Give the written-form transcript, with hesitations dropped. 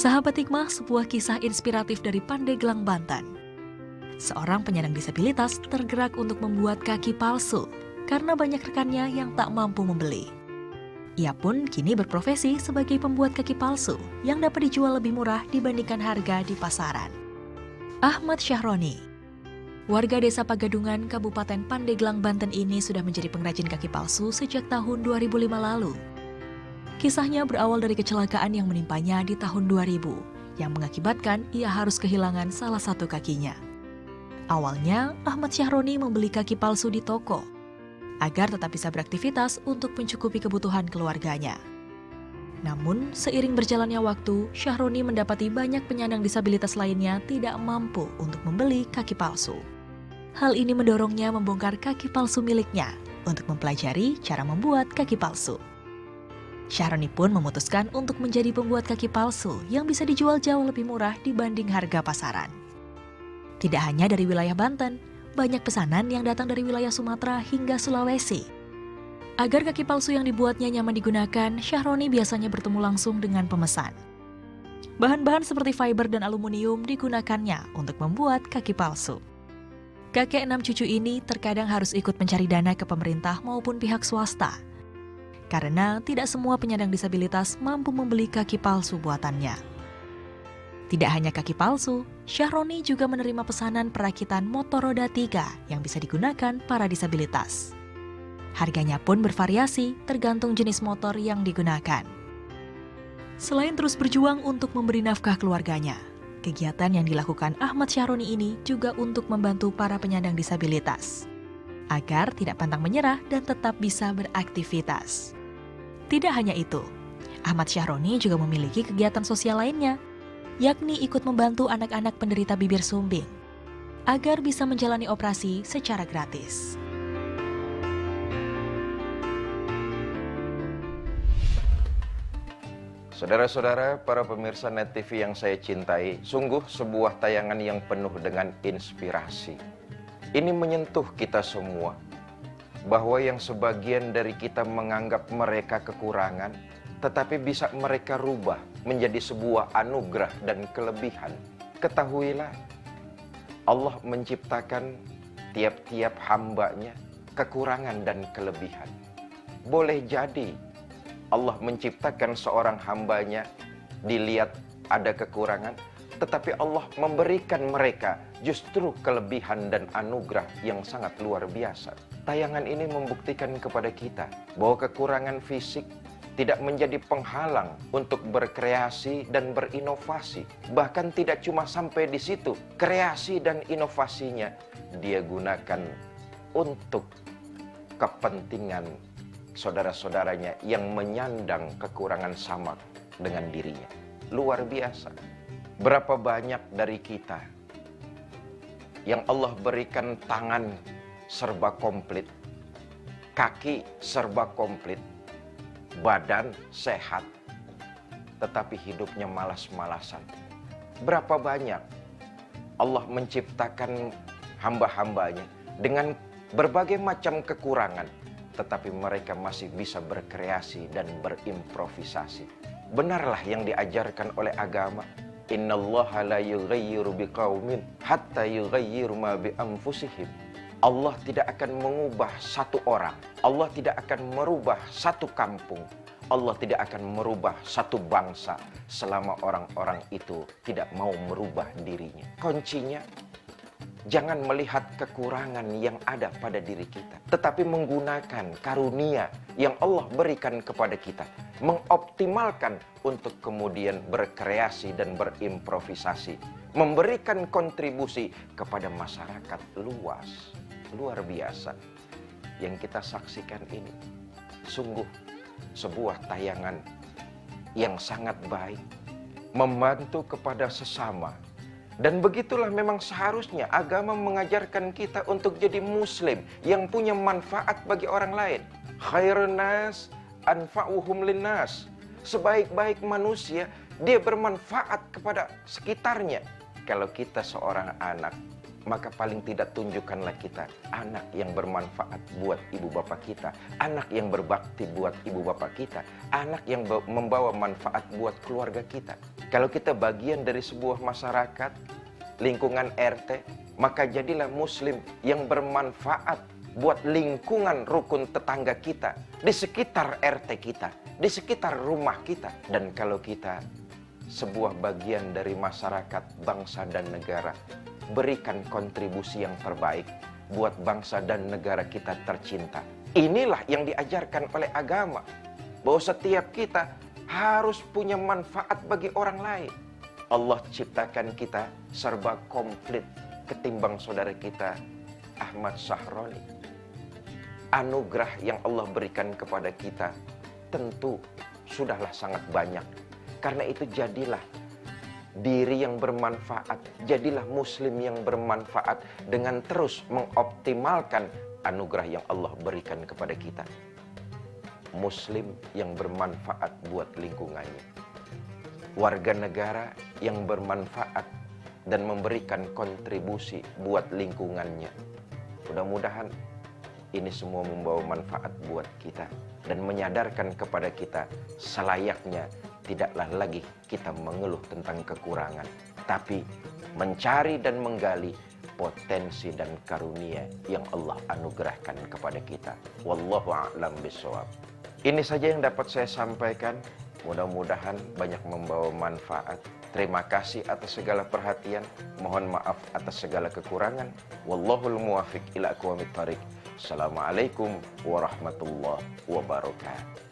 Sahabat Hikmah, sebuah kisah inspiratif dari Pandeglang, Banten. Seorang penyandang disabilitas tergerak untuk membuat kaki palsu karena banyak rekannya yang tak mampu membeli. Ia pun kini berprofesi sebagai pembuat kaki palsu yang dapat dijual lebih murah dibandingkan harga di pasaran. Ahmad Syahroni, warga desa Pagadungan, Kabupaten Pandeglang, Banten ini sudah menjadi pengrajin kaki palsu sejak tahun 2005 lalu. Kisahnya berawal dari kecelakaan yang menimpanya di tahun 2000, yang mengakibatkan ia harus kehilangan salah satu kakinya. Awalnya, Ahmad Syahroni membeli kaki palsu di toko, agar tetap bisa beraktivitas untuk mencukupi kebutuhan keluarganya. Namun, seiring berjalannya waktu, Syahroni mendapati banyak penyandang disabilitas lainnya tidak mampu untuk membeli kaki palsu. Hal ini mendorongnya membongkar kaki palsu miliknya untuk mempelajari cara membuat kaki palsu. Syahroni pun memutuskan untuk menjadi pembuat kaki palsu yang bisa dijual jauh lebih murah dibanding harga pasaran. Tidak hanya dari wilayah Banten, banyak pesanan yang datang dari wilayah Sumatera hingga Sulawesi. Agar kaki palsu yang dibuatnya nyaman digunakan, Syahroni biasanya bertemu langsung dengan pemesan. Bahan-bahan seperti fiber dan aluminium digunakannya untuk membuat kaki palsu. Kakek 6 cucu ini terkadang harus ikut mencari dana ke pemerintah maupun pihak swasta, karena tidak semua penyandang disabilitas mampu membeli kaki palsu buatannya. Tidak hanya kaki palsu, Syahroni juga menerima pesanan perakitan motor roda 3 yang bisa digunakan para disabilitas. Harganya pun bervariasi tergantung jenis motor yang digunakan. Selain terus berjuang untuk memberi nafkah keluarganya, kegiatan yang dilakukan Ahmad Syahroni ini juga untuk membantu para penyandang disabilitas, agar tidak pantang menyerah dan tetap bisa beraktivitas. Tidak hanya itu, Ahmad Syahroni juga memiliki kegiatan sosial lainnya, yakni ikut membantu anak-anak penderita bibir sumbing, agar bisa menjalani operasi secara gratis. Saudara-saudara, para pemirsa Net TV yang saya cintai, sungguh sebuah tayangan yang penuh dengan inspirasi. Ini menyentuh kita semua, bahwa yang sebagian dari kita menganggap mereka kekurangan, tetapi bisa mereka rubah menjadi sebuah anugerah dan kelebihan. Ketahuilah, Allah menciptakan tiap-tiap hambanya kekurangan dan kelebihan. Boleh jadi Allah menciptakan seorang hambanya dilihat ada kekurangan, tetapi Allah memberikan mereka justru kelebihan dan anugerah yang sangat luar biasa. Tayangan ini membuktikan kepada kita bahwa kekurangan fisik tidak menjadi penghalang untuk berkreasi dan berinovasi. Bahkan tidak cuma sampai di situ, kreasi dan inovasinya dia gunakan untuk kepentingan saudara-saudaranya yang menyandang kekurangan sama dengan dirinya. Luar biasa. Berapa banyak dari kita yang Allah berikan tangan serba komplit, kaki serba komplit, badan sehat, tetapi hidupnya malas-malasan. Berapa banyak Allah menciptakan hamba-hambanya dengan berbagai macam kekurangan, tetapi mereka masih bisa berkreasi dan berimprovisasi. Benarlah yang diajarkan oleh agama, innallaha la yughayyiru biqaumin hatta yughayyiru ma bi anfusihim. Allah tidak akan mengubah satu orang, Allah tidak akan merubah satu kampung, Allah tidak akan merubah satu bangsa selama orang-orang itu tidak mau merubah dirinya. Kuncinya, jangan melihat kekurangan yang ada pada diri kita, tetapi menggunakan karunia yang Allah berikan kepada kita, mengoptimalkan untuk kemudian berkreasi dan berimprovisasi, memberikan kontribusi kepada masyarakat luas. Luar biasa yang kita saksikan ini. Sungguh sebuah tayangan yang sangat baik, membantu kepada sesama. Dan begitulah memang seharusnya agama mengajarkan kita untuk jadi muslim yang punya manfaat bagi orang lain. Khairun nas anfa'uhum linnas. Sebaik-baik manusia, dia bermanfaat kepada sekitarnya. Kalau kita seorang anak, maka paling tidak tunjukkanlah kita anak yang bermanfaat buat ibu bapak kita, anak yang berbakti buat ibu bapak kita, anak yang membawa manfaat buat keluarga kita. Kalau kita bagian dari sebuah masyarakat, lingkungan RT, maka jadilah muslim yang bermanfaat buat lingkungan rukun tetangga kita, di sekitar RT kita, di sekitar rumah kita. Dan kalau kita sebuah bagian dari masyarakat, bangsa dan negara, berikan kontribusi yang terbaik buat bangsa dan negara kita tercinta. Inilah yang diajarkan oleh agama, bahwa setiap kita harus punya manfaat bagi orang lain. Allah ciptakan kita serba komplit ketimbang saudara kita Ahmad Sahroni. Anugerah yang Allah berikan kepada kita tentu sudahlah sangat banyak. Karena itu jadilah diri yang bermanfaat, jadilah muslim yang bermanfaat dengan terus mengoptimalkan anugerah yang Allah berikan kepada kita. Muslim yang bermanfaat buat lingkungannya, warga negara yang bermanfaat dan memberikan kontribusi buat lingkungannya. Mudah-mudahan ini semua membawa manfaat buat kita dan menyadarkan kepada kita selayaknya tidaklah lagi kita mengeluh tentang kekurangan, tapi mencari dan menggali potensi dan karunia yang Allah anugerahkan kepada kita. Wallahu a'lam bishawab. Ini saja yang dapat saya sampaikan. Mudah-mudahan banyak membawa manfaat. Terima kasih atas segala perhatian. Mohon maaf atas segala kekurangan. Wallahul muwafiq ila aqwamit thariq. Assalamualaikum warahmatullahi wabarakatuh.